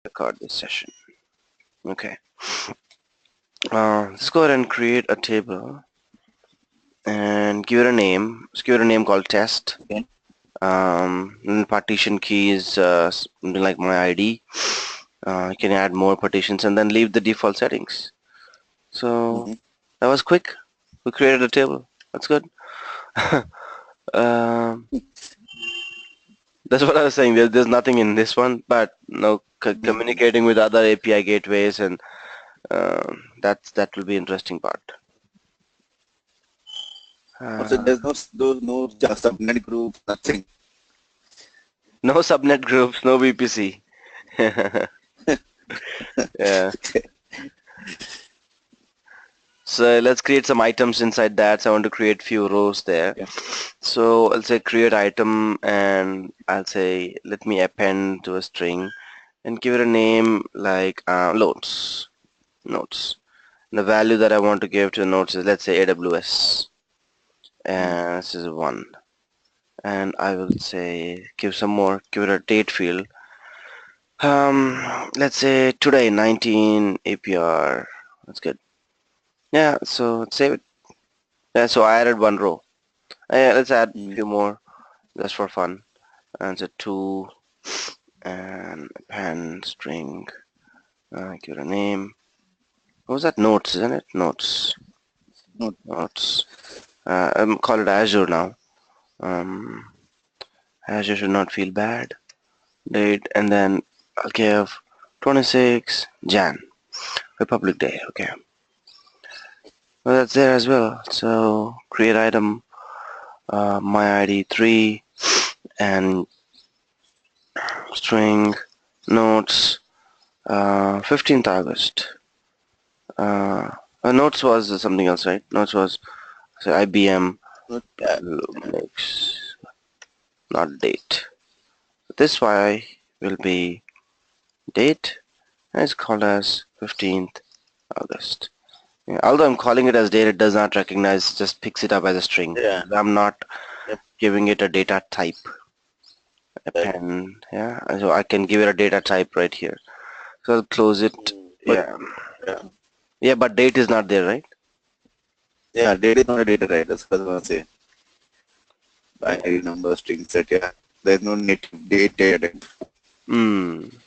record this session. Okay. Let's go ahead and create a table and give it a name. Let's give it a name called test. Okay. And partition key is something like my ID. You can add more partitions and then leave the default settings. So Mm-hmm. that was quick. We created a table. That's good. um, that's what I was saying. There's nothing in this one, but no Mm-hmm. communicating with other API gateways, and that will be interesting part. Also, Uh, there's no just subnet group, nothing. no subnet groups, no VPC. Yeah. So let's create some items inside that. So I want to create few rows there. Okay. So I'll say create item and I'll say let me append to a string and give it a name like loads. Notes. And the value that I want to give to the notes is, let's say, AWS. Mm. And this is 1. And I will say give some more, give it a date field. Let's say today 19 APR. That's good. Yeah, so let's save it. Yeah, so I added one row. Yeah, let's add a Mm. few more just for fun. And so 2 and append string. Give it a name. What was that? Notes, isn't it? Notes. No. Notes. I'm call it Azure now. Um, Azure should not feel bad. Date and then I'll give 26 Jan. Republic Day. Okay. Well, that's there as well. So create item, my ID 3 and string notes 15th August. Uh, notes was something else, right? Notes was IBM Not that. Linux, not date. This Y will be date and it's called as 15th August. Yeah, although I'm calling it as date, it does not recognize, just picks it up as a string. Yeah. I'm not Yep. giving it a data type. Right. Append, yeah, so I can give it a data type right here. So I'll close it. Mm. But Yeah, yeah, yeah, but date is not there, right? yeah, data is not a data, right? That's what I was gonna say. Yeah. Binary number, string set. Yeah. There's no native data type.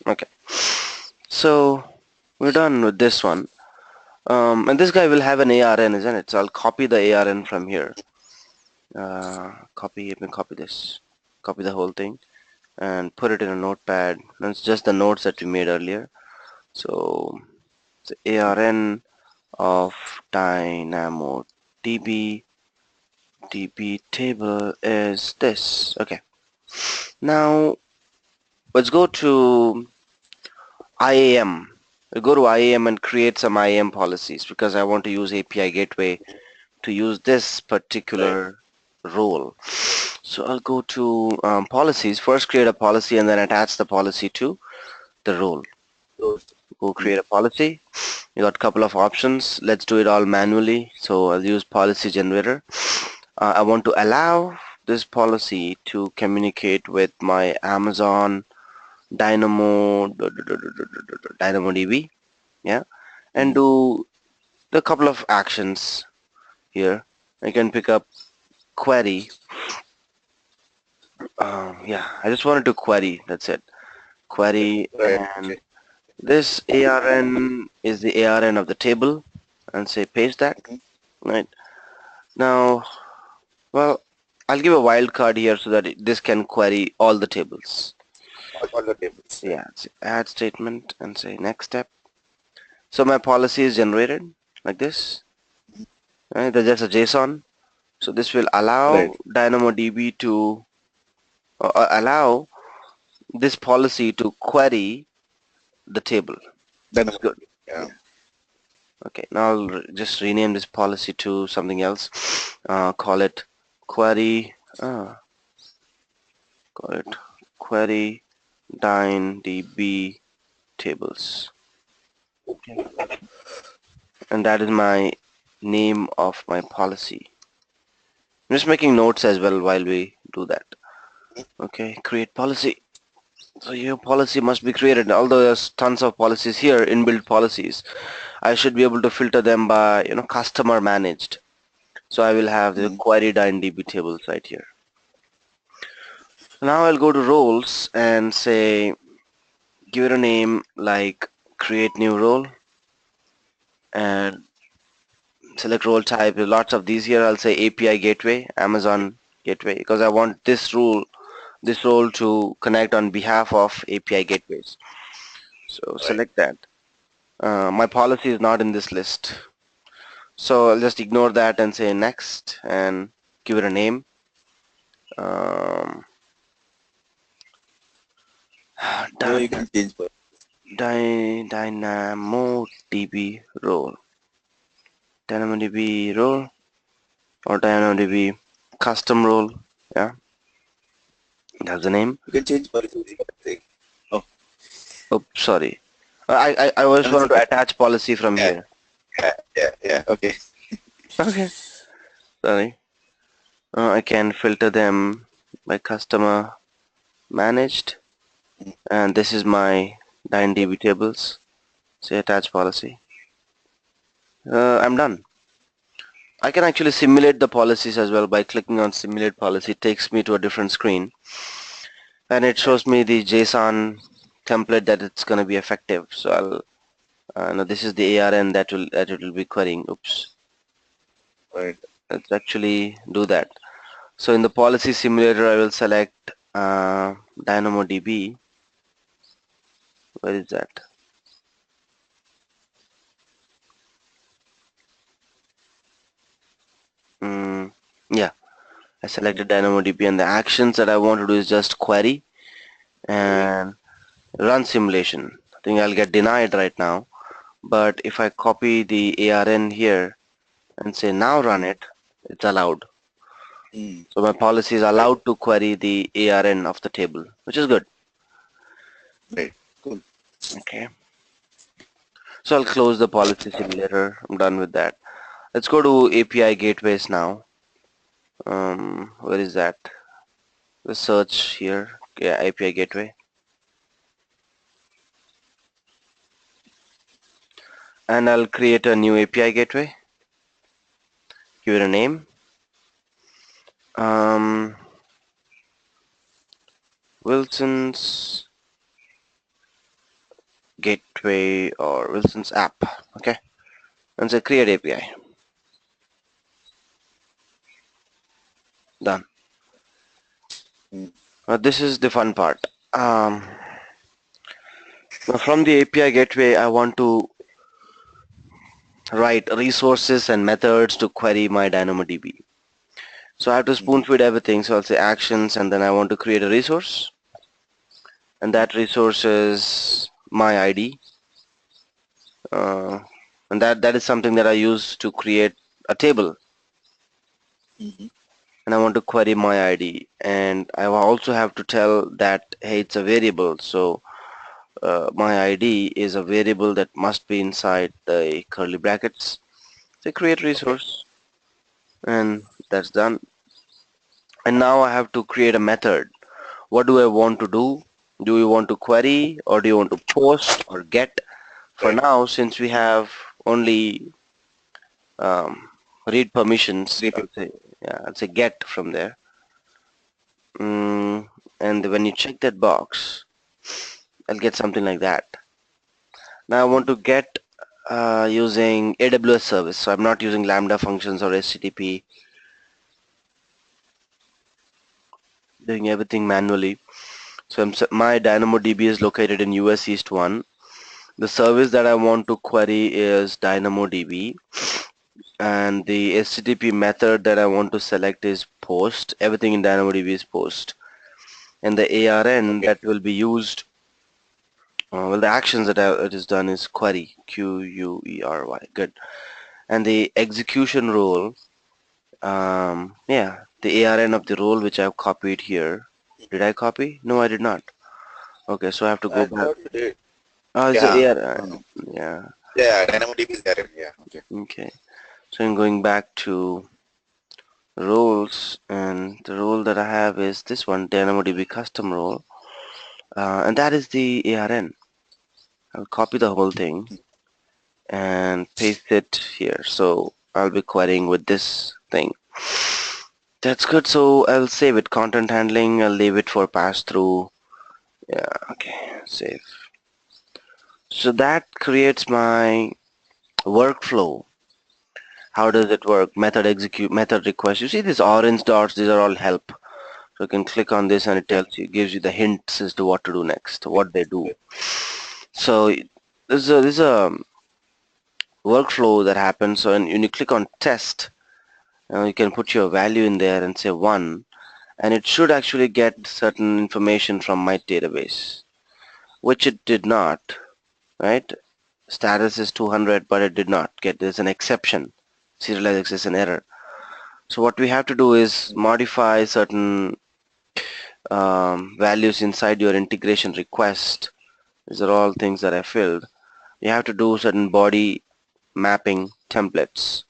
Okay. So we're done with this one. And this guy will have an ARN, isn't it? So I'll copy the ARN from here. Let me copy this. Copy the whole thing and put it in a notepad. That's just the notes that we made earlier. So the ARN of DynamoDB DB table is this. Okay. Now let's go to IAM. We'll go to IAM and create some IAM policies because I want to use API Gateway to use this Right. particular role. So I'll go to policies. First create a policy and then attach the policy to the role. Those. Go Mm. create a policy. You got a couple of options. Let's do it all manually. So I'll use policy generator. I want to allow this policy to communicate with my Amazon DynamoDB, yeah, and Mm. do a couple of actions here. I can pick up query. Yeah, I just wanted to query. That's it. Query, Right. and Okay. this ARN is the ARN of the table, and say paste that. Mm-hmm. Right now, well, I'll give a wildcard here so that this can query all the tables. All the tables. Right. Yeah, it's add statement and say next step. So my policy is generated like this. Right? That's just a JSON. So this will allow Right. DynamoDB to allow this policy to query the table. Then. That's good. Yeah. Yeah. Okay. Now I'll just rename this policy to something else. Call it query. Call it query DynamoDB tables. Okay. And that is my name of my policy. I'm just making notes as well while we do that. Okay, create policy. So your policy must be created. Although there's tons of policies here, inbuilt policies, I should be able to filter them by customer managed. So I will have the Mm. query DynamoDB tables right here. Now I'll go to roles and say give it a name like create new role and select role type. There's lots of these here. I'll say API Gateway, Amazon Gateway, because I want this role to connect on behalf of API gateways. So Right. select that. My policy is not in this list. So I'll just ignore that and say next and give it a name. Um, No, you can change for. DynamoDB role. DynamoDB role or DynamoDB custom role. Yeah, that's the name. You can change policy. Oh, Oh, sorry. I always that's wanted to okay. attach policy from Yeah, here. yeah. Okay. Okay, sorry. I can filter them by customer managed, and this is my DynamoDB tables. Say attach policy. I'm done. I can actually simulate the policies as well by clicking on simulate policy. It takes me to a different screen and it Yeah. shows me the JSON template that it's going to be effective. So no, this is the ARN that it will be querying. Oops, Right. let's actually do that. So in the policy simulator, I will select DynamoDB. Where is that? Mm, yeah, I selected DynamoDB and the actions that I want to do is just query and run simulation. I think I'll get denied right now. But if I copy the ARN here and say now run Mm. it, it's allowed. Mm. So my policy is Right. allowed to query the ARN of the table, which is good. Right. Cool. Okay. So I'll close the policy simulator. I'm done with that. Let's go to API gateways now. Where is that? The search here. Yeah, API gateway. And I'll create a new API gateway. Give it a name. Um, Wilson's gateway or Wilson's app. Okay. And say create API. Done. Mm. This is the fun part. Now from the API gateway, I want to write resources and methods to query my DynamoDB. So I have to spoon Mm. feed everything. So I'll say actions and then I want to create a resource. And Mm. that resource is my ID. Uh, and that is something that I use to create a table. Mm-hmm. And I want to query my ID. And I also have to tell that, hey, it's a variable. So my ID is a variable that must be inside the curly brackets. Say create Okay. resource. And that's done. And now I have to create a method. What do I want to do? Do you want to query or do you want to post or get? For Right. now, since we have only read permissions, Three people. yeah, I'll say get from there. And when you check that box, I'll get something like that. Now I want Mm. to get using AWS service. So I'm not using Lambda functions or HTTP, doing everything manually. So my DynamoDB is located in US East 1. The service that I want to query is DynamoDB, and the HTTP method that I want to select is post. Everything in DynamoDB is post. And the ARN Okay. that will be used, well, the actions that it is done is query, Query. Good. And the execution role, yeah, the ARN of the role which I've copied here. Did I copy? No, I did not. Okay, so I have to go I back. thought you did. Oh, it's the Yeah. ARN. Yeah. Yeah. DynamoDB is there. Yeah. Okay. Okay. So I'm going back to roles, and the role that I have is this one, DynamoDB custom role. and that is the ARN. I'll copy the whole thing and paste it here. So I'll be querying with this thing. That's good. So I'll save it. Content handling, I'll leave it for pass through. Yeah, okay, save. So that creates my workflow. How does it work? Method execute, method request. You see these orange dots, these are all help. So you can click on this and it tells you, gives you the hints as to what to do next, what they do. So this is a workflow that happens. So when you click on test, you can put your value in there and say 1, and it should actually get certain information from my database, which it did not, right? Status is 200, but it did not get, there's an exception. Serialize access an error. So what we have to do is modify certain values inside your integration request. These are all things that I filled. You have to do certain body mapping templates.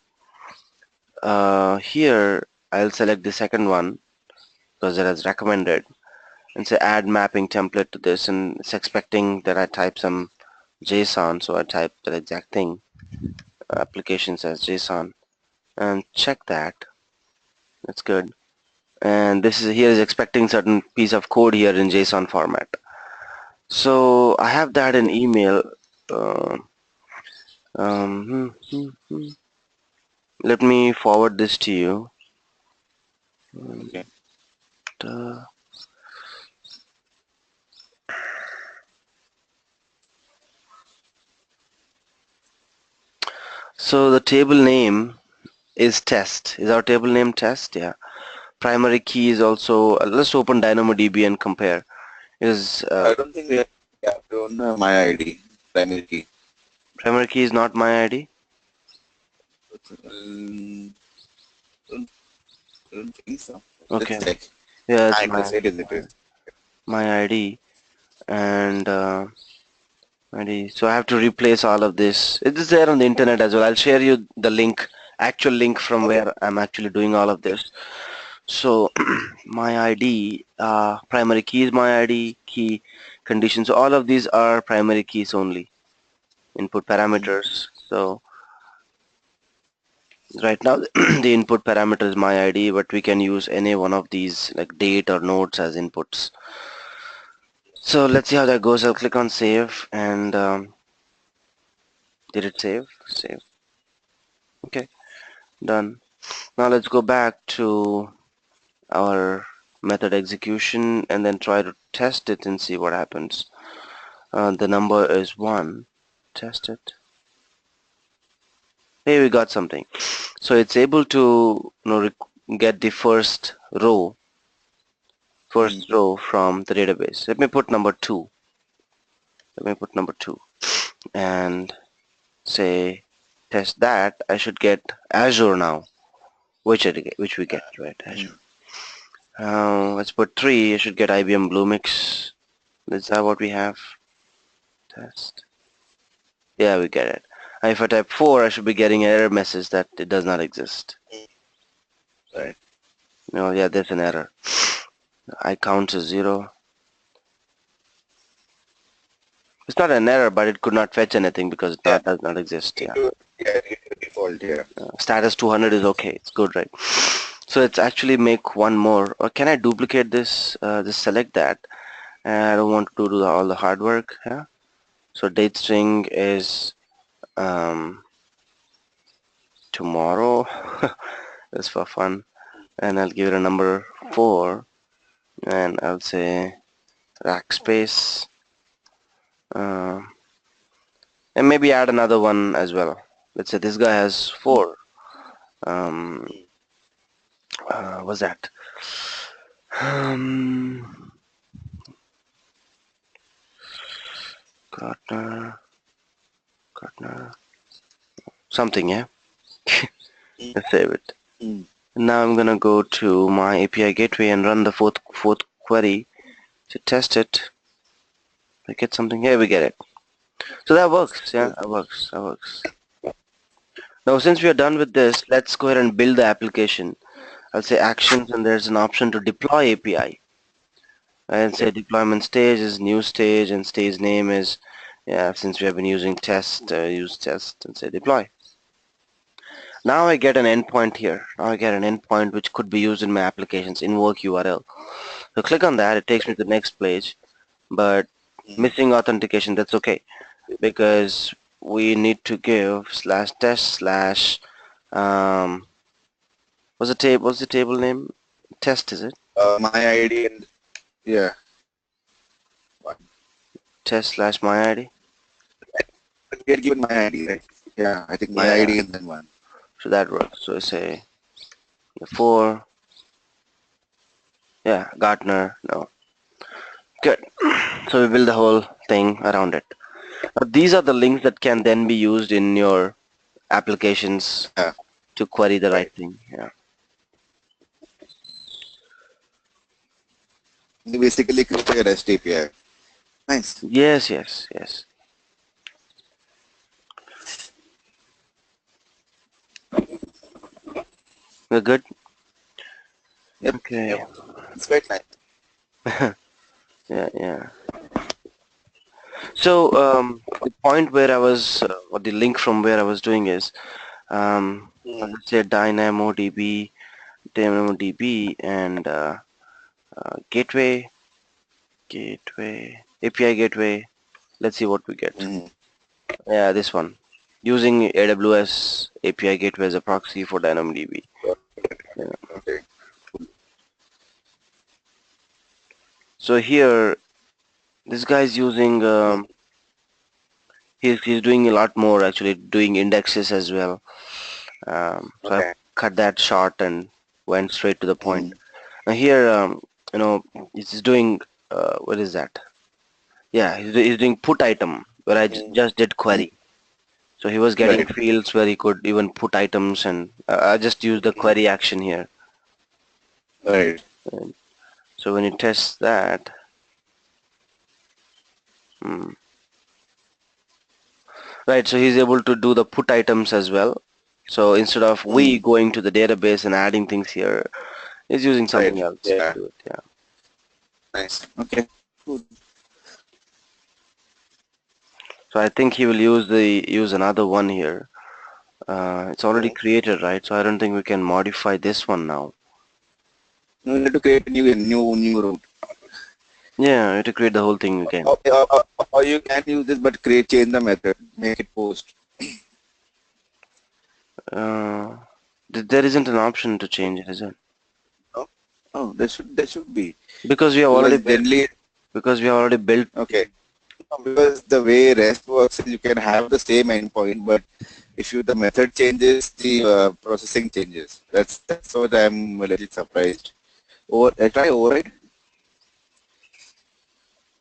Here I'll select the second one because it has recommended and say add mapping template to this, and it's expecting that I type some JSON, so I type that exact thing. Application says JSON, and check that. That's good. And this is here is expecting certain piece of code here in JSON format. So I have that in email. Uh, Let me forward this to you. Okay. So the table name is test. Is our table name test? Yeah. Primary key is also, let's open DynamoDB and compare. Is I don't think we have to own my ID, primary key. primary key is not my ID? Um, don't, don't think so. Let's Okay. check. Yeah, it's Ah, it is. It is. It is. my ID, and ID. So I have to replace all of this. It is there on the internet as well. I'll share you the link, actual link from Okay. where I'm actually doing all of this. So my ID, primary key is my ID, key conditions. So all of these are primary keys only, input parameters. So right now the input parameter is my ID, but we can use any one of these like date or notes as inputs. So let's see how that goes. I'll click on save, and did it save? Save. Okay, done. Now let's go back to our method execution and then try to test it and see what happens. The number is 1. Test it. Hey, we got something. So it's able to get the first row from the database. Let me put number 2. Let me put number 2 and say test that. I should get Azure now, which we get, right? Azure. Let's put 3. I should get IBM Bluemix. Is that what we have? Test. Yeah, we get it. If I type 4, I should be getting an error message that it does not exist. Right. No, yeah, there's an error. I count as 0. It's not an error, but it could not fetch anything because Yeah. does not exist. Yeah. It default. Yeah. Status 200 is okay. It's good, right? So let's actually make one more. Or can I duplicate this? Just select that. And I don't want to do all the hard work. Yeah. So date string is tomorrow. Just for fun. And I'll give it a number 4. And I'll say rack space. Uh, and maybe add another one as well. Let's say this guy has 4. Um, what's that? Um, Gartner, something, yeah. Let's save it. Now I'm gonna go to my API gateway and run the fourth query to test it. We get something here. We get it. So that works. Yeah, that works. That works. Now since we are done with this, let's go ahead and build the application. I'll say actions, and there's an option to deploy API. And say Yep. deployment stage is new stage and stage name is, yeah, since we have been using test, use test and say deploy. Now I get an endpoint here. Now I get an endpoint which could be used in my applications, invoke URL. So click on that, it takes me to the next page, but Mm. missing authentication, that's okay, because we need to give slash test slash, um, what's the table name? Test, is it? My ID and yeah, one. Test slash my ID? But we had given my ID, right? Yeah, I think my Yeah, ID and then one. so that works. So I say the 4, yeah, Gartner, no. Good. So we build the whole thing around it. Now, these are the links that can then be used in your applications Yeah, to query the right right. thing. Yeah. You basically create a REST API. Nice. Yes, yes, yes. We're good. Yep, yep. Okay. It's quite nice. Yeah, yeah. So the point where I was, or the link from where I was doing is, Mm. let's say DynamoDB, and API gateway. Let's see what we get. Mm. Yeah, this one. Using AWS API gateway as a proxy for DynamoDB. Yeah. Okay. So here, this guy is using, he's doing a lot more actually, doing indexes as well. So I've Okay. cut that short and went straight to the point. Mm. Now here, you know, he's doing, what is that? Yeah, he's doing put item where I Mm. just did Mm. query. So he was getting Right. fields where he could even put items, and I just used the Mm. query action here. Right. And so when you test that, hmm, right, so he's able to do the put items as well. So instead of we Mm. going to the database and adding things here, he's using Right. something else to Yeah. do it. Yeah. Nice. Okay. Cool. So I think he will use another one here. It's already Mm. created, right? So I don't think we can modify this one now. No, you need to create a new route. Yeah, we have to create the whole thing again. Or you can use this, but change the method, make it post. Uh, there isn't an option to change it, is it? No, oh, there should be Because we have already because built. generally Because we have already built. okay. No, because the way REST works is you can have the same endpoint, but if you the method changes, the processing changes. That's what I'm a little surprised. Try override.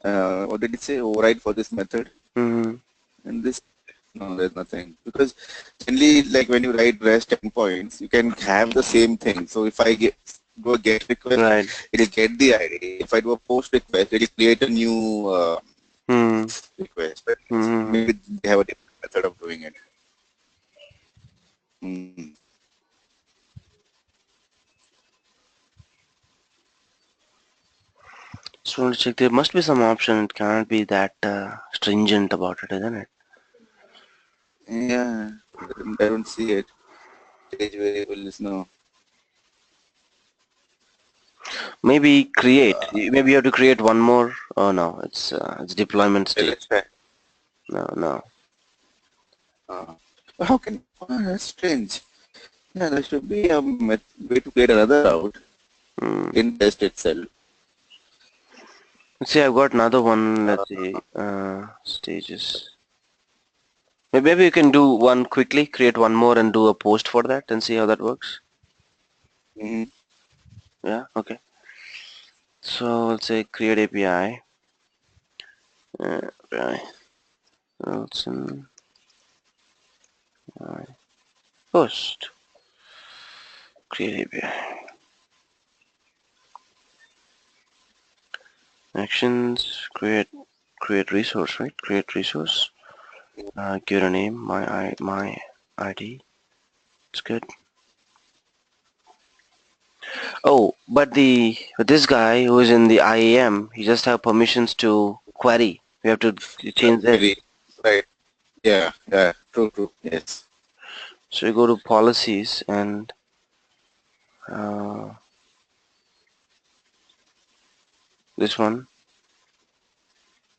What did it say? Override for this method. Mhm. And this, no, there's nothing. Because generally, like when you write REST endpoints, you can have the same thing. So if I do a GET request, Right. it'll get the ID. If I do a POST request, it'll create a new Hmm. request. But Hmm. maybe they have a different method of doing it. Mm. Just want to check. There must be some option. It cannot be that stringent about it, isn't it? Yeah, I don't see it. Stage variable is no. Maybe create. Maybe you have to create one more. Oh no, it's deployment Okay, let's stage. try. No, no. Uh, how can that's strange. Yeah, there should be a way to create another route Hmm. in test itself. Let's see. I've got another one. Let's see. Stages. Maybe you can do one quickly. Create one more and do a post for that and see how that works. Mm-hmm. Yeah. Okay. So let's say create API. API. Wilson. Post. Create API. Actions. Create resource. Right. Create resource. Give it a name. My ID. It's good. Oh, but this guy who is in the IAM, he just have permissions to query. We have to change this. Very right. Yeah, yeah, true, true. Yes. So you go to policies and uh, this one.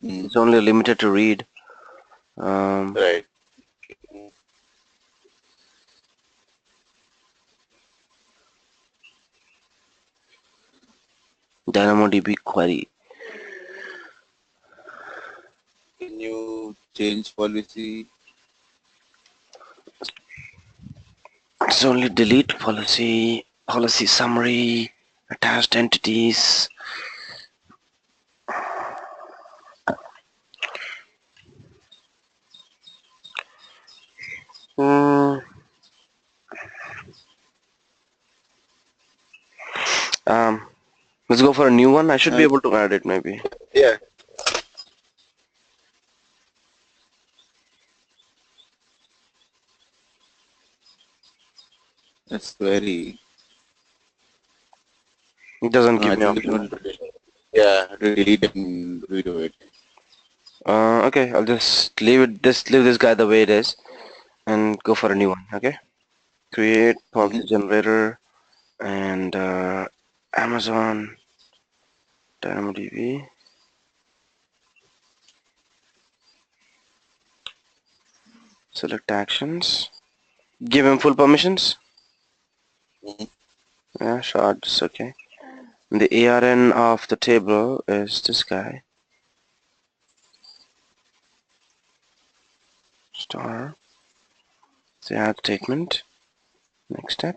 Mm, It's only limited to read. Um, right. DynamoDB query. Can you change policy? It's only delete policy, policy summary, attached entities. Hmm. Um, let's go for a new one. I should be Uh, able to add it maybe. yeah, that's very. It doesn't give I me think it's option. not. Yeah, delete and redo it. Okay, I'll just leave it. Just leave this guy the way it is, and go for a new one. Okay. Create Mm-hmm. policy generator and Amazon DynamoDB. Select actions. Give him full permissions. Mm-hmm. Yeah, shards. Okay. And the ARN of the table is this guy. Star. The add statement. Next step.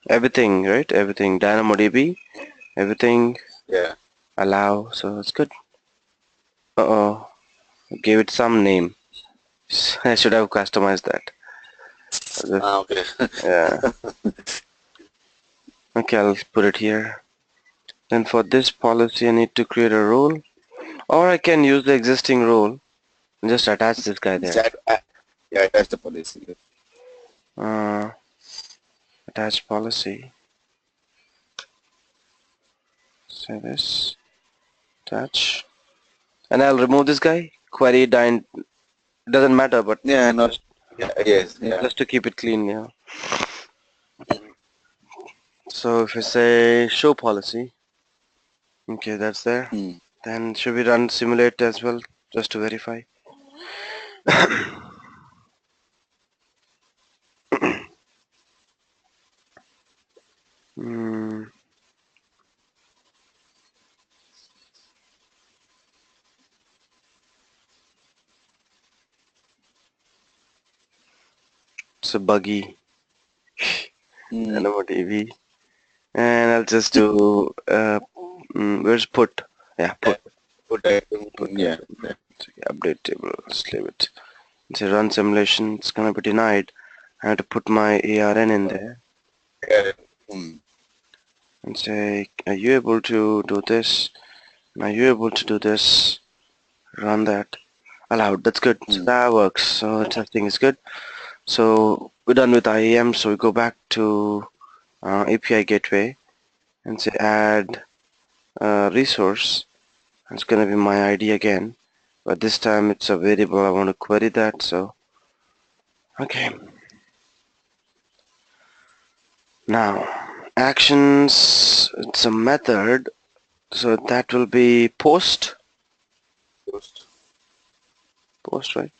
Everything, right? Everything. DynamoDB. Everything. Yeah. Allow. So it's good. Uh-oh. Gave it some name. I should have customized that. Ah, okay. Yeah. Okay, I'll put it here. Then for this policy, I need to create a role, or I can use the existing role and just attach this guy there. Chat. Yeah, that's the policy. Uh, Attach policy. Say this. Attach. And I'll remove this guy. Query dyn. Doesn't matter, but Yeah, not. just Yeah, yes, yeah. just to keep it clean. Yeah. So if I say show policy, okay, that's there. Mm. Then should we run simulate as well, just to verify? Hmm. It's a buggy. Mm. DynamoDB. And I'll just do where's put? Yeah, Yeah. put Put item. put Yeah. item. Okay, update table. Let's leave it. Say run simulation. It's gonna be denied. I have to put my ARN in there Yeah. Mm. and say, are you able to do this? Are you able to do this? Run that. Allowed. That's good. So Mm. that works. So testing is good. So we're done with IAM. So we go back to API Gateway and say add resource. It's gonna be my ID again, but this time it's a variable. I want to query that. So okay. Now actions. It's a method. So that will be post. Post. Post, right?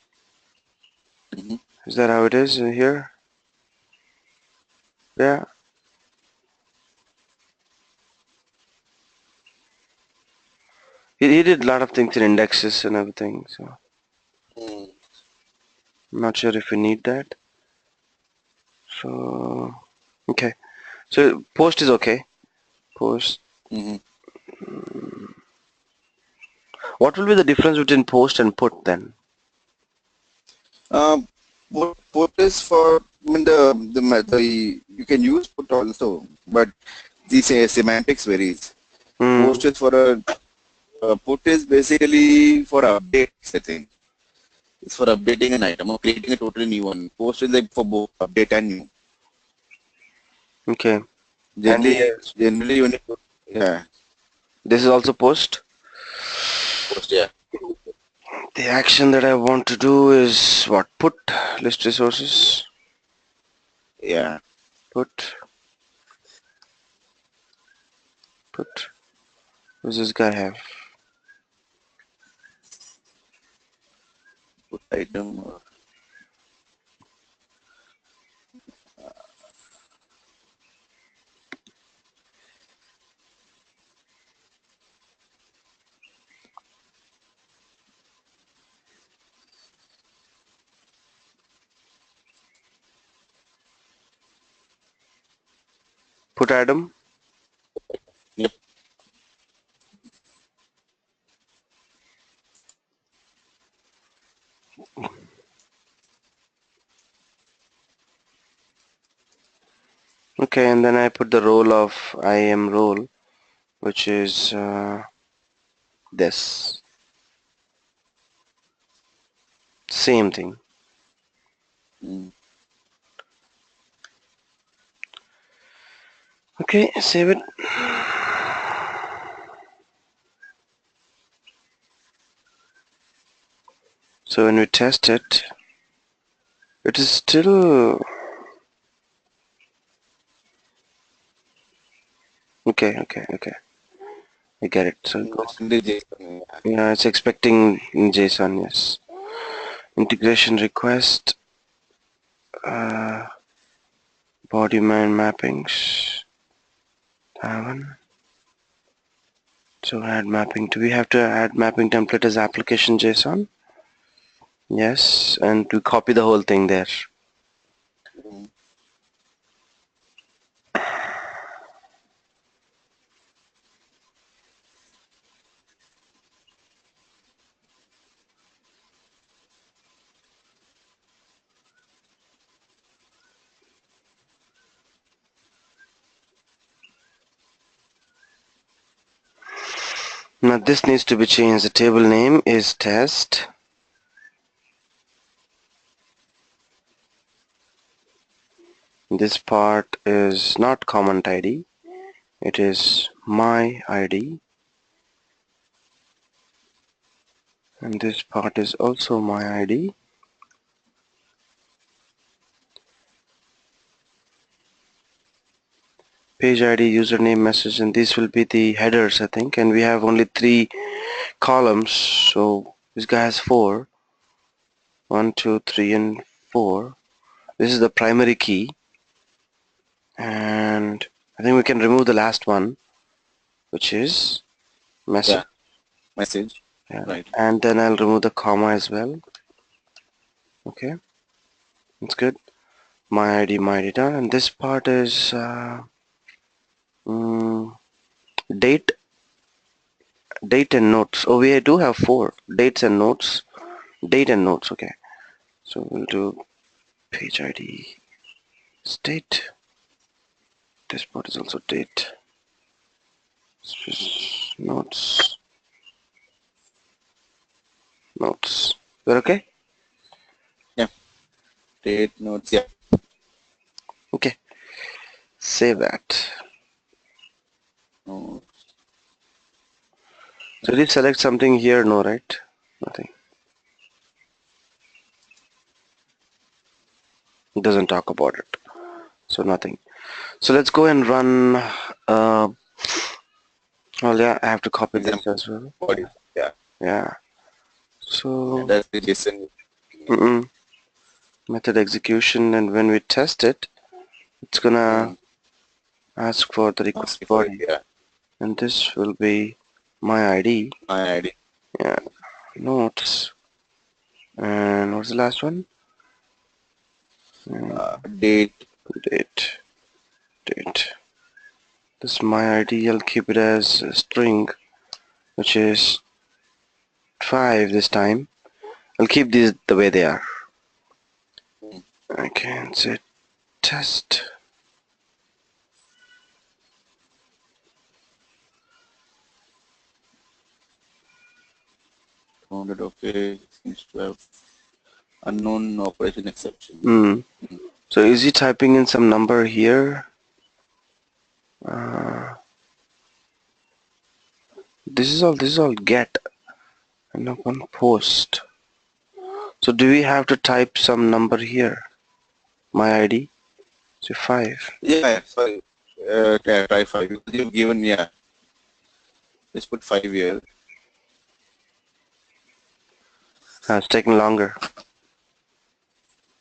Mm-hmm. Is that how it is here? Yeah. He did a lot of things in indexes and everything. So Mm. I'm not sure if we need that. So okay. So post is okay. Post. Mm-hmm. What will be the difference between post and put then? Put is for, I mean, the you can use put also, but the semantics varies. Hmm. Post is for a put is basically for updates, I think. It's for updating an item or creating a totally new one. Post is like for both update and new. Okay. And Generally when you put, yeah, this is also post. post, yeah, The action that I want to do is what? Put list resources. yeah, Put. Put. What does this guy have? put item, Put Adam. yep, Okay, and then I put the role of IAM role, which is this. Same thing. mm, Okay, save it. So when we test it, it is still okay. Okay, okay. I get it. So it not goes. in the JSON, yeah. Yeah, it's expecting in JSON. Yes. Integration request. Uh, body mind mappings. That one. So add mapping. Do we have to add mapping template as application JSON? Yes, and to copy the whole thing there. Mm. Now this needs to be changed. The table name is test. This part is not comment ID. It is my ID. And this part is also my ID. Page ID, username, message, and these will be the headers, I think. And we have only 3 columns. So this guy has 4. 1, 2, 3, and 4. This is the primary key. And I think we can remove the last one, which is message. Yeah, message, Yeah. right. And then I'll remove the comma as well. Okay, that's good. My ID done. And this part is mm, date, date and notes. Oh, we do have 4 dates and notes. Date and notes. Okay, so we'll do page ID state. This part is also date. Notes, notes. We're okay. Yeah, date notes, yeah. Okay, save that. No, So did you select something here? No, right? Nothing. It doesn't talk about it. So nothing. So let's go and run. Well, yeah, I have to copy this example, as well. body, yeah, Yeah. and So that's the JSON. method execution, and when we test it, it's gonna Mm, ask for the ask request you for it, body, yeah. and this will be my ID. My ID, Yeah. Notes. And what's the last one? date, Date. Date. This my ID. I'll keep it as a string, which is 5 this time. I'll keep these the way they are. mm, Okay, and say test. founded, okay, seems to have unknown operation exception. Hmm. Mm, So is he typing in some number here? Uh, this is all get and not one post. So do we have to type some number here? My ID? So 5. Yeah, sorry. Try 5 because you've given, yeah. Just put 5 here. It's taking longer.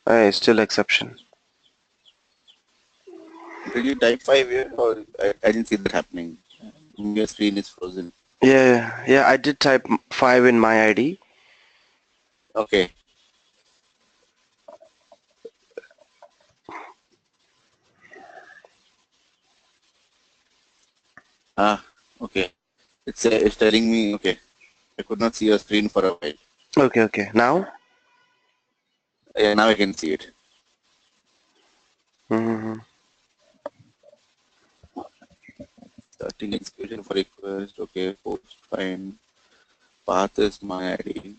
Hey, still exception. Did you type 5 here or I didn't see that happening? Your screen is frozen. Yeah, I did type 5 in my ID. Okay. Ah, okay. It's telling me, okay. I could not see your screen for a while. Okay. Now? Yeah, now I can see it. hmm Starting execution for request. Okay, post, fine. Path is my ID.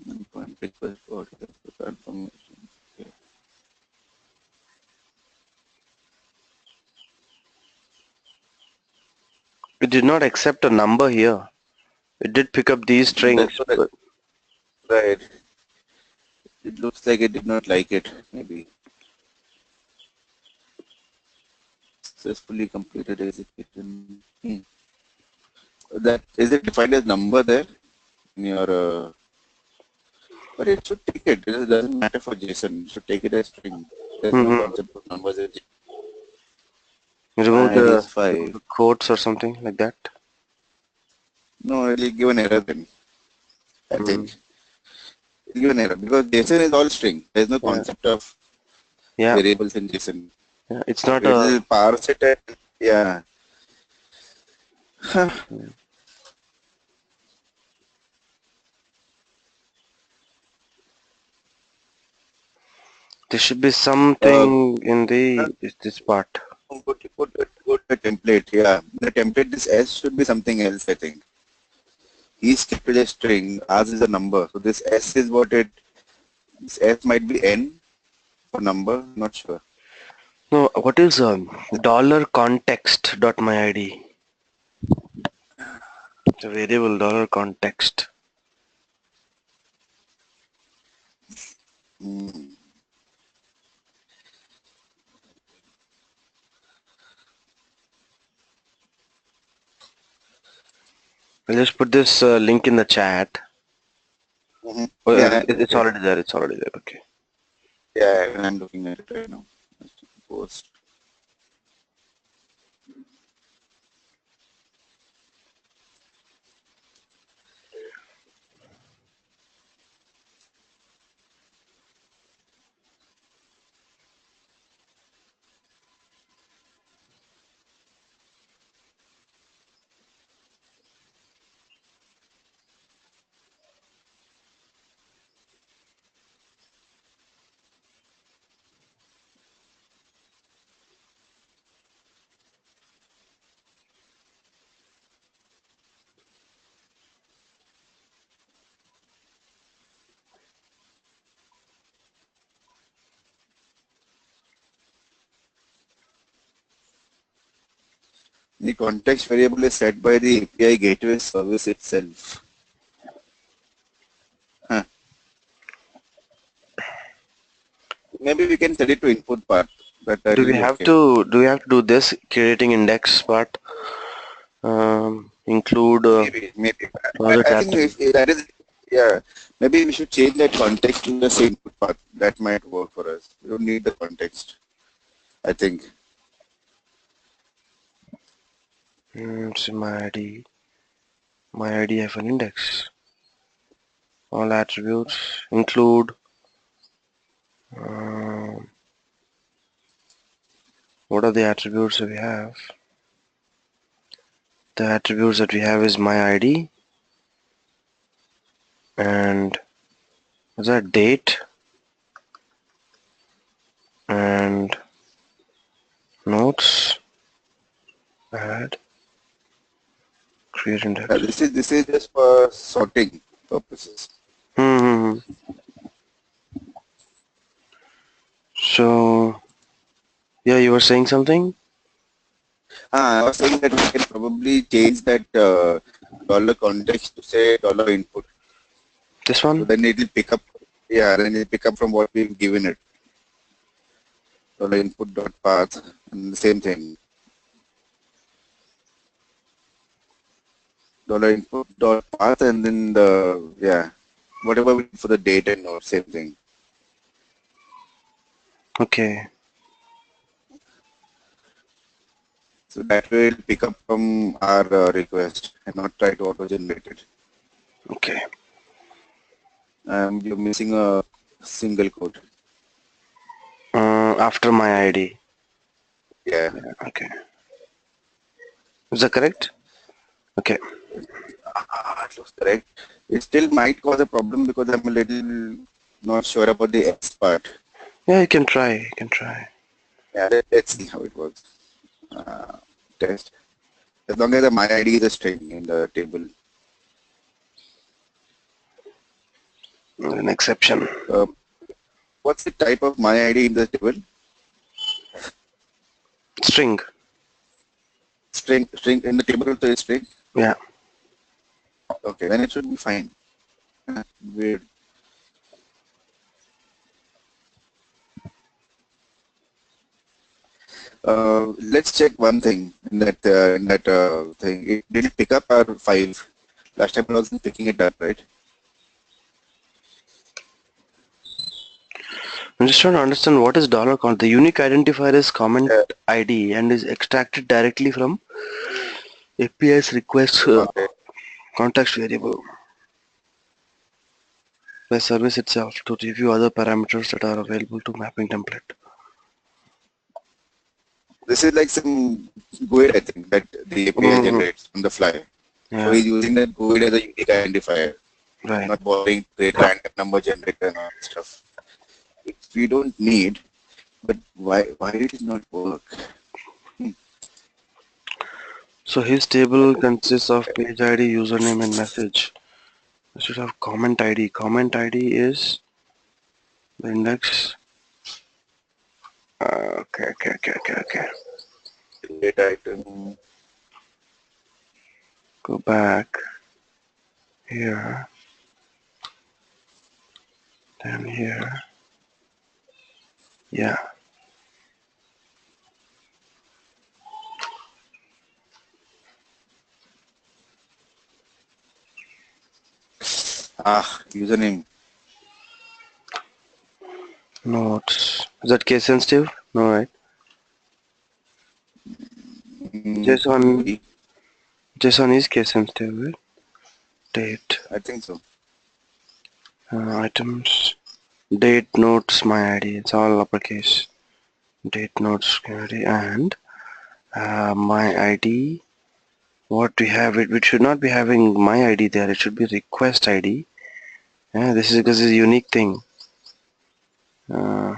Endpoint request for confirmation. Okay. It did not accept a number here. It did pick up these That's strings, what I, but right. It looks like it did not like it, maybe. Successfully completed execution. That is it defined as number there in your but it should take it. It doesn't matter for JSON. It should take it as string. There's no mhm. concept of numbers. remove My ID the is remove 5. the quotes or something like that. No, it will give an error then. I Mm. think it will give an error because JSON is all string. There's no Yeah, concept of yeah, variables in JSON. yeah. It's not It a. will parse it and yeah. There should be Uh, something in the this part. go to the template. Yeah, the template this S should be something else. I think each kept is a string. Ours is a number. So this S is what it. This S might be N for number. Not sure. No, what is dollar context dot my ID? It's a variable dollar context. Mm. I'll just put this link in the chat. Mm-hmm. Oh, Yeah. it's Okay. already there. It's already there. Okay. Yeah, I'm looking at it right now. Post. The context variable is set by the API Gateway service itself. Huh. Maybe we can set it to input part. That Do will we be have okay. to do this creating index part? Include Maybe. project I think attribute. if that is, yeah, maybe we should change that context to the same input part. That might work for us. We don't need the context, I think. So my ID have an index. All attributes include. Um, what are the attributes that we have? The attributes that we have is my ID and is that date? and notes, add, create index. This is just for sorting purposes. Hmm. So yeah, you were saying something? I was saying that we can probably change that dollar context to say dollar input. This So one? then it will pick up. Yeah, then it will pick up from what we've given it. Dollar input dot path and the same thing. Dollar input dot path and then whatever we did for the date and node, same thing. Okay. So that way it'll pick up from our request and not try to auto generate it. Okay. You're missing a single quote. After my ID. Yeah. Okay. Is that correct? Okay. It looks correct. It still might cause a problem because I'm a little not sure about the X part. Yeah, you can try. You can try. Yeah, let's see how it works. Uh, Test. As long as the my ID is a string in the table. An exception. Uh, what's the type of my ID in the table? String. String in the table also is string. Yeah. Okay, then it should be fine. Weird. Let's check one thing in that thing. It did it pick up our 5? Last time I wasn't picking it up, right? I'm just trying to understand what is dollar count. The unique identifier is comment Yeah, ID and is extracted directly from API's request context. context variable by service itself to review other parameters that are available to mapping template. This is like some GUID, I think, that the API Hmm. generates on the fly. So Yeah. he's using that GUID as a unique identifier, Right. not bothering to create random number generator and all that stuff. Which we don't need, but why did it not work? So his table consists of page ID, username, and message. I should have comment ID. Comment ID is the index. Okay. Data item. Go back here, then here. Yeah. Username. Notes. Is that case sensitive? No, right? Could JSON. be. JSON is case sensitive. Right? Date. I think so. Items. Date notes my ID. It's all uppercase. Date notes ID and my ID. What we have it. We should not be having my ID there. It should be request ID. Yeah, this is because it's a unique thing. Uh,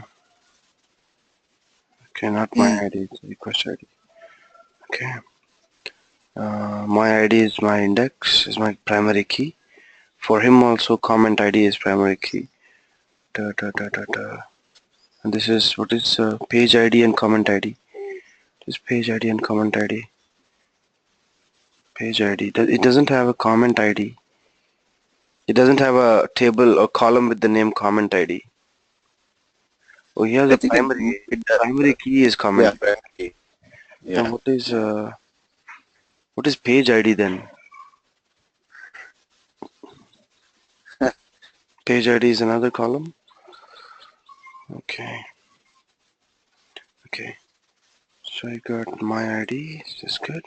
okay, not my Hmm. ID. It's request ID. Okay. My ID is my index. Is my primary key. For him also, comment ID is primary key. Da. And this is what is page ID and comment ID. This page ID and comment ID. Page ID. It doesn't have a comment ID. It doesn't have a table or column with the name comment ID. Oh, here's I a think primary. it does. Primary key is Yeah, comment. primary. And Yeah. what is page ID then? Page ID is another column. Okay. Okay. So I got my ID. Is this good?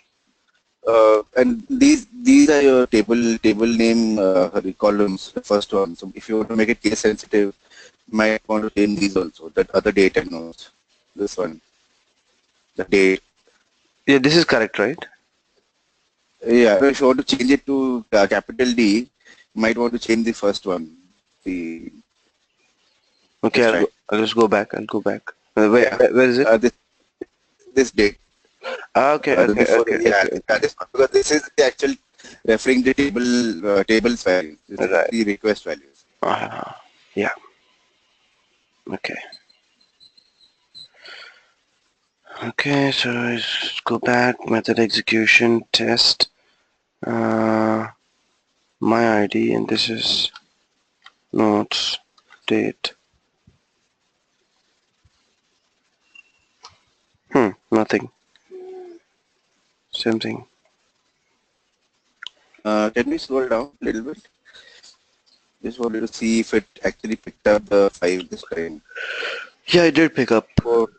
And these are your table name columns, the first one. So if you want to make it case sensitive, you might want to change these also. That other data nodes. This one, the date. Yeah, this is correct, right? Yeah. If you want to change it to capital D, you might want to change the first one. The Okay, Let's try. I'll just go back. I'll go back. Yeah. Where is it? This date. Okay, okay, Before, okay, yeah, okay. this one, because this is the actual referring the tables values. This is Right. the request values. Yeah. Okay. Okay. So let's go back. Method execution test. Uh, my ID, and this is notes date. Nothing. Same thing. Can we scroll down a little bit? Just wanted to see if it actually picked up the 5 this time. Yeah, I did pick up. Before,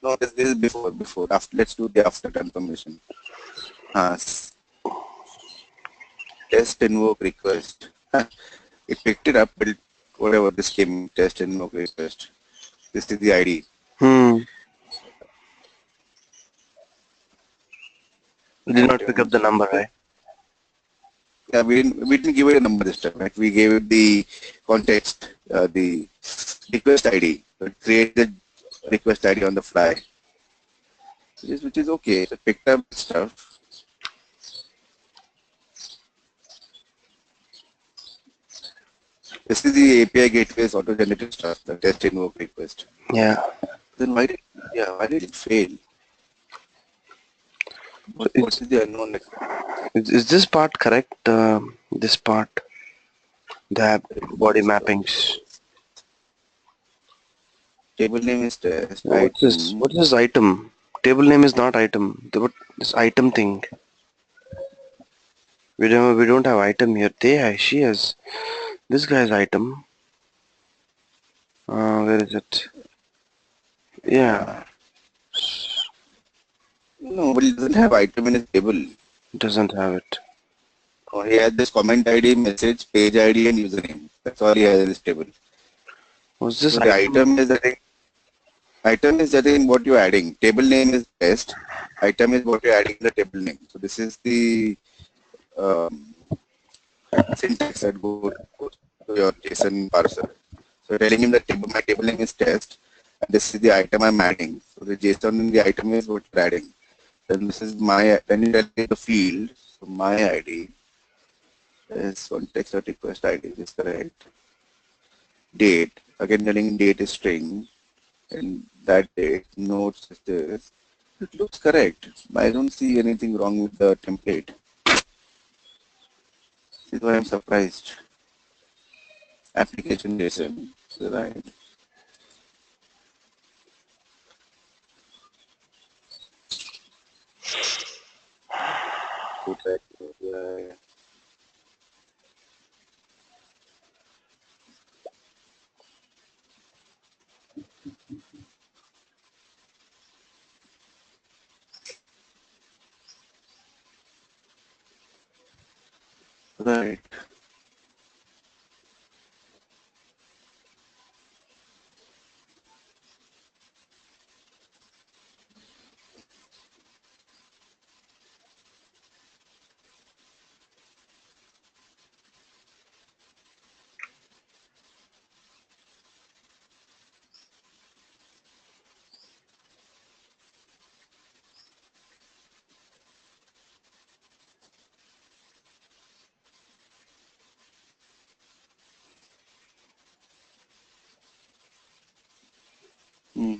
no, this is before. After, let's do the after confirmation. Uh, Test invoke request. It picked it up, but whatever this came, test invoke request. This is the ID. Hmm. We did not pick up the Items. number, right? Yeah, we didn't give it a number this time. Right? We gave it the context, the request ID. So it created the request ID on the fly, which is okay. So it picked up stuff. This is the API gateway's auto-generated stuff, the test invoke request. Yeah. Then why did it fail? So What is the unknown? is this part correct? This part, the body mappings. Table name is test What's this? item. What is this item? Table name is not item. What this item thing? We don't have item here. She has this guy's item. Where is it? Yeah, No, but it doesn't have item in his table. doesn't have it. He has this comment ID, message, page ID, and username. That's all he has in this table. What's this So the item? item is I think what you're adding. Table name is test. Item is what you're adding in the table name. So this is the um, syntax that goes to your JSON parser. So telling him that my table name is test, and this is the item I'm adding. So the JSON in the item is what you're adding. Then this is my, then you tell me the field. So my ID is context or request ID is correct. Date, again telling date is string, and that date, notes is this. It looks correct. I don't see anything wrong with the template. This is why I'm surprised. Application JSON, right? Put that, yeah. Right. Hmm.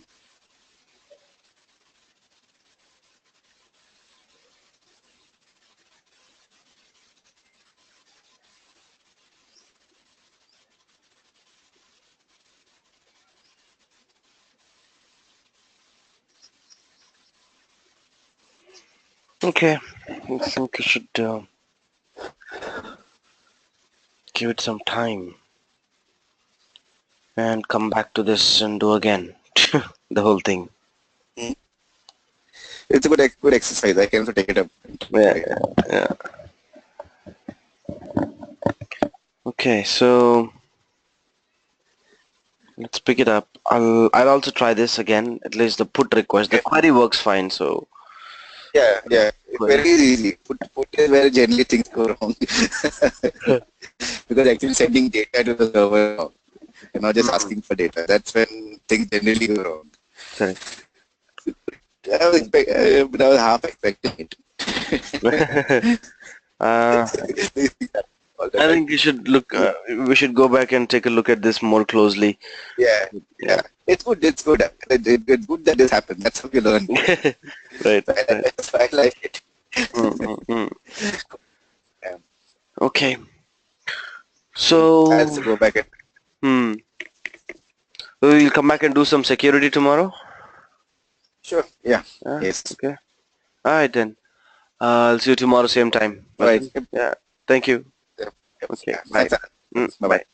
Okay, I think you should give it some time and come back to this and do again the whole thing. Hmm. It's a good exercise. I can also take it up Yeah, today. yeah. Okay, so let's pick it up. I'll also try this again. At least the put request. The Okay. query works fine. So Yeah. query. Very easy. Put is where generally things go wrong. Because actually sending data to the server now, and not just Hmm. asking for data. That's when things generally go wrong. Sorry. I was half expecting it. uh, These things happen all the I time. think you should look. We should go back and take a look at this more closely. Yeah, Yeah. yeah. It's good. It's good. It's good that this happened. That's how you learn. Right. So Right. I like it. Mm, mm, mm. Yeah. Okay. I have So, to go back and hmm. We'll come back and do some security tomorrow. sure. Yeah. Yes. Okay. All right then. I'll see you tomorrow same time. All right. Okay. Yeah. Thank you. Yep. Yep. Okay. Yeah. Bye. Thanks. Bye bye. Bye.